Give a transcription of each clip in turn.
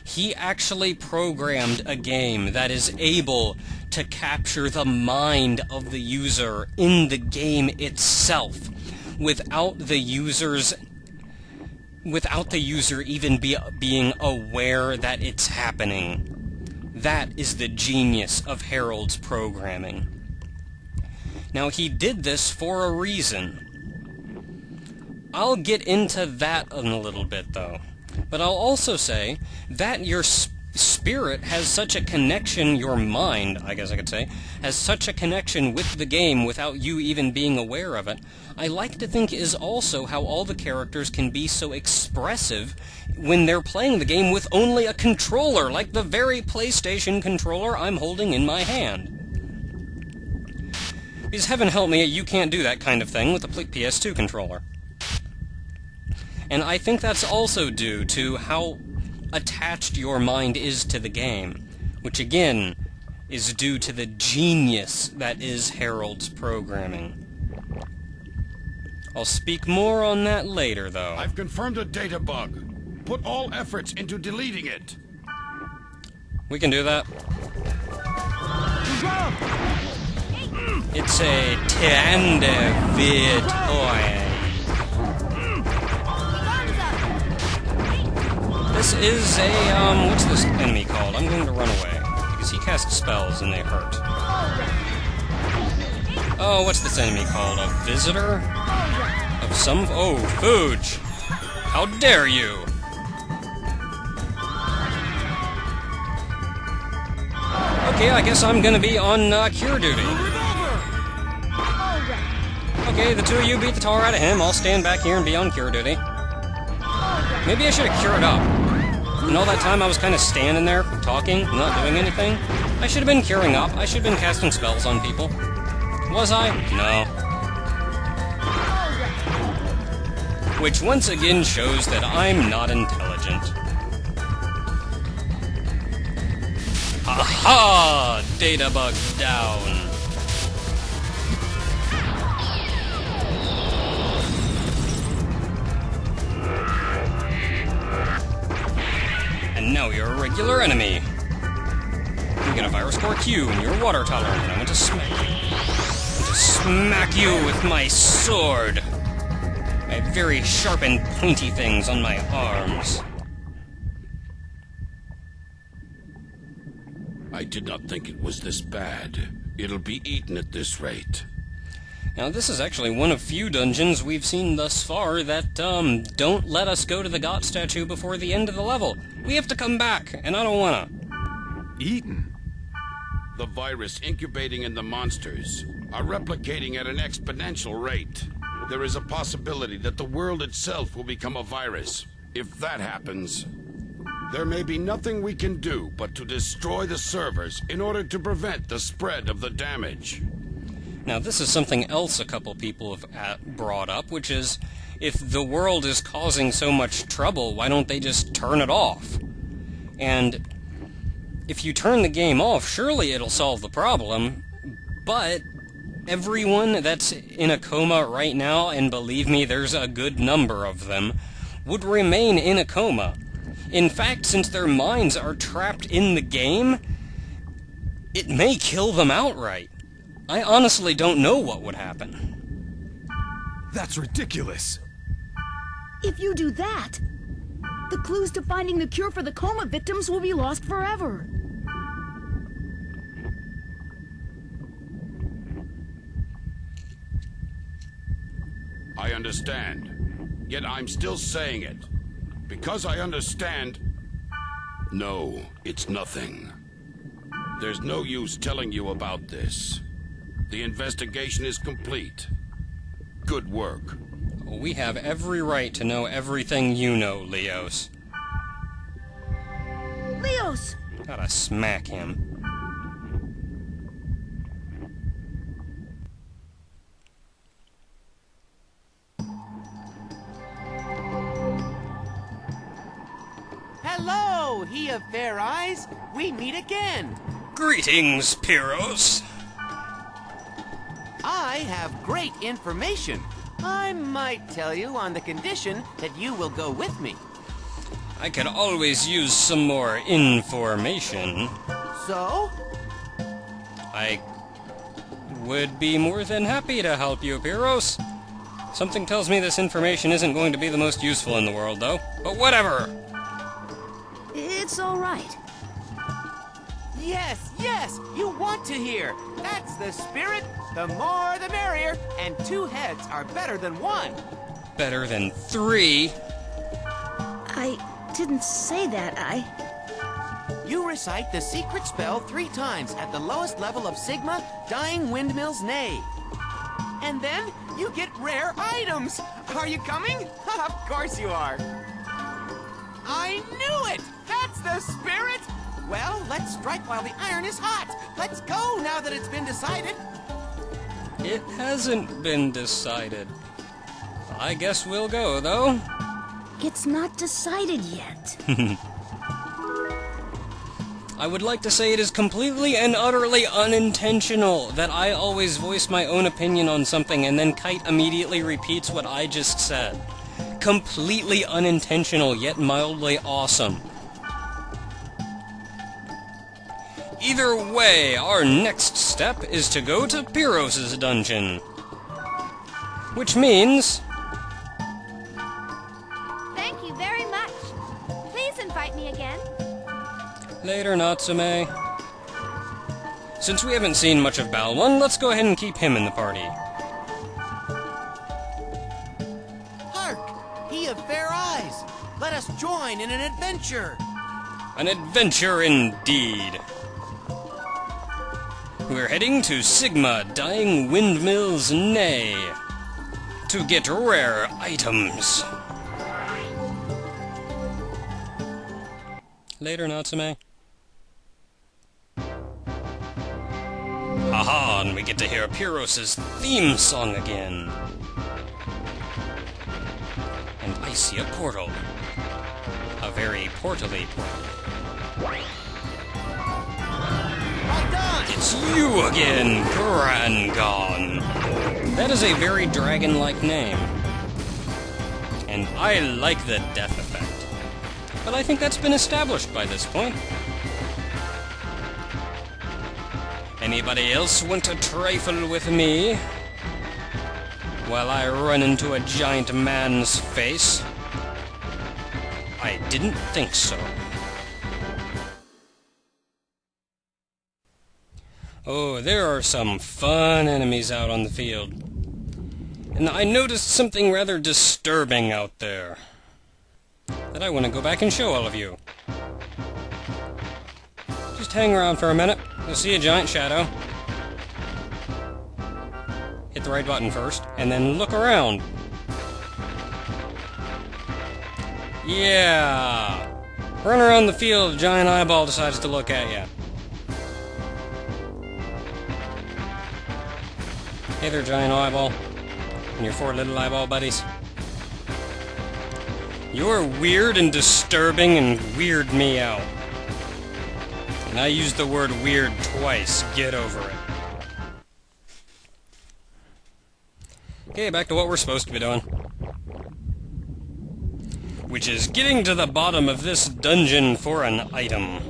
He actually programmed a game that is able to capture the mind of the user in the game itself, without the user even being aware that it's happening. That is the genius of Harold's programming. Now, he did this for a reason. I'll get into that in a little bit, though. But I'll also say that your spirit has such a connection, your mind, I guess I could say, has such a connection with the game without you even being aware of it, I like to think is also how all the characters can be so expressive when they're playing the game with only a controller, like the very PlayStation controller I'm holding in my hand. Because heaven help me, you can't do that kind of thing with a PS2 controller. And I think that's also due to how attached your mind is to the game, which again is due to the genius that is Harold's programming. I'll speak more on that later, though. I've confirmed a data bug. Put all efforts into deleting it. We can do that. It's a Tande toy. This is a, what's this enemy called? I'm going to run away, because he casts spells and they hurt. Oh, what's this enemy called? A visitor? Of some... Oh, Fooge! How dare you! Okay, I guess I'm gonna be on, cure duty. Okay, the two of you beat the tar out of him. I'll stand back here and be on cure duty. Maybe I should have cured up. And all that time I was kind of standing there, talking, not doing anything. I should have been curing up. I should have been casting spells on people. Was I? No. Which once again shows that I'm not intelligent. Aha! Data bug down. And now you're a regular enemy. You get a virus core Q and you're water tolerant, and I'm going to smack you. I'm going to smack you with my sword. I have very sharp and pointy things on my arms. I did not think it was this bad. It'll be eaten at this rate. Now, this is actually one of few dungeons we've seen thus far that, don't let us go to the God statue before the end of the level. We have to come back, and I don't wanna. Eaten? The virus incubating in the monsters are replicating at an exponential rate. There is a possibility that the world itself will become a virus. If that happens, there may be nothing we can do but to destroy the servers in order to prevent the spread of the damage. Now, this is something else a couple people have brought up, which is, if the world is causing so much trouble, why don't they just turn it off? And if you turn the game off, surely it'll solve the problem, but everyone that's in a coma right now, and believe me, there's a good number of them, would remain in a coma. In fact, since their minds are trapped in the game, it may kill them outright. I honestly don't know what would happen. That's ridiculous. If you do that, the clues to finding the cure for the coma victims will be lost forever. I understand. Yet I'm still saying it. Because I understand... No, it's nothing. There's no use telling you about this. The investigation is complete. Good work. We have every right to know everything you know, Leos. Leos! Gotta smack him. Hello, he of fair eyes. We meet again. Greetings, Pyros. I have great information. I might tell you on the condition that you will go with me. I could always use some more information. So? I would be more than happy to help you, Pyros. Something tells me this information isn't going to be the most useful in the world, though. But whatever! It's all right. Yes, yes, you want to hear. That's the spirit. The more the merrier, and 2 heads are better than 1. Better than 3. I didn't say that, You recite the secret spell 3 times at the lowest level of Sigma, Dying Windmill's Neigh. And then you get rare items. Are you coming? Of course you are. I knew it! That's the spirit! Well, let's strike while the iron is hot. Let's go now that it's been decided. It hasn't been decided. I guess we'll go, though. It's not decided yet. I would like to say it is completely and utterly unintentional that I always voice my own opinion on something and then Kite immediately repeats what I just said. Completely unintentional, yet mildly awesome. Either way, our next step is to go to Pyros' dungeon. Which means... Thank you very much. Please invite me again. Later, Natsume. Since we haven't seen much of Balwan, let's go ahead and keep him in the party. Hark! He of fair eyes! Let us join in an adventure! An adventure indeed. We're heading to Sigma Dying Windmill's Neigh to get rare items. Later, Natsume. Aha, and we get to hear Pyros' theme song again. And I see a portal. A very portally portal. Well done! It's you again, Grangon. That is a very dragon-like name. And I like the death effect. But I think that's been established by this point. Anybody else want to trifle with me? While I run into a giant man's face? I didn't think so. Oh, there are some fun enemies out on the field. And I noticed something rather disturbing out there that I want to go back and show all of you. Just hang around for a minute. You'll see a giant shadow. Hit the right button first, and then look around. Yeah! Run around the field, a giant eyeball decides to look at you. Hey there, giant eyeball. And your 4 little eyeball buddies. You're weird and disturbing and weird me out. And I used the word weird twice. Get over it. Okay, back to what we're supposed to be doing. Which is getting to the bottom of this dungeon for an item.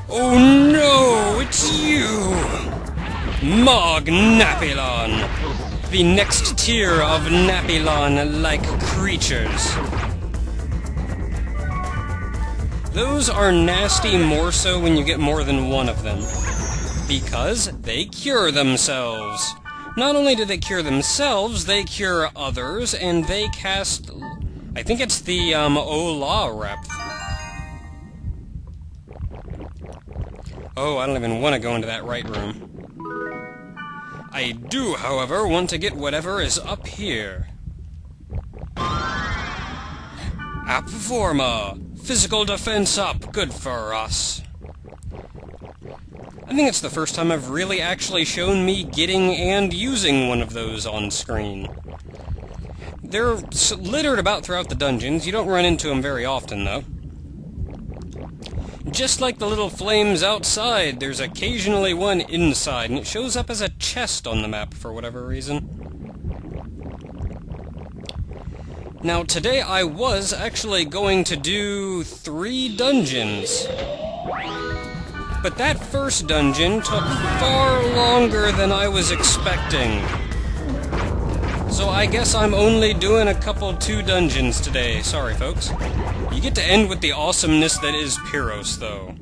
Oh no! It's you! Mog Napilon! The next tier of Napilon-like creatures. Those are nasty more so when you get more than one of them. Because they cure themselves. Not only do they cure themselves, they cure others, and they cast... I think it's the, Ola rep. Oh, I don't even want to go into that right room. I do, however, want to get whatever is up here. App Forma! Physical defense up! Good for us. I think it's the first time I've really actually shown me getting and using one of those on screen. They're littered about throughout the dungeons. You don't run into them very often, though. Just like the little flames outside, there's occasionally one inside, and it shows up as a chest on the map for whatever reason. Now, today I was actually going to do 3 dungeons. But that first dungeon took far longer than I was expecting. So I guess I'm only doing a couple 2 dungeons today. Sorry, folks. You get to end with the awesomeness that is Pyros, though.